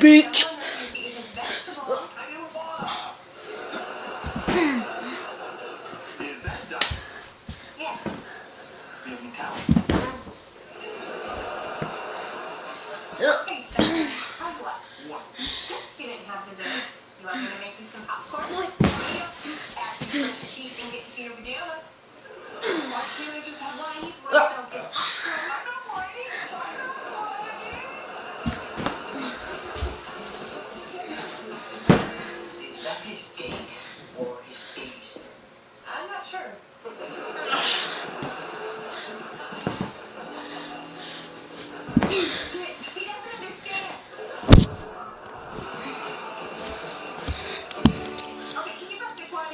bitch. Is that Doc? Yes. Is he in town? Hey, Steph. Tell you what. Since we didn't have dessert, you want me to make you some popcorn? After you brush your teeth and get into your pajamas. Why can't I just have Why you waste so good? I don't want it. Is that his gate or his beast? I'm not sure.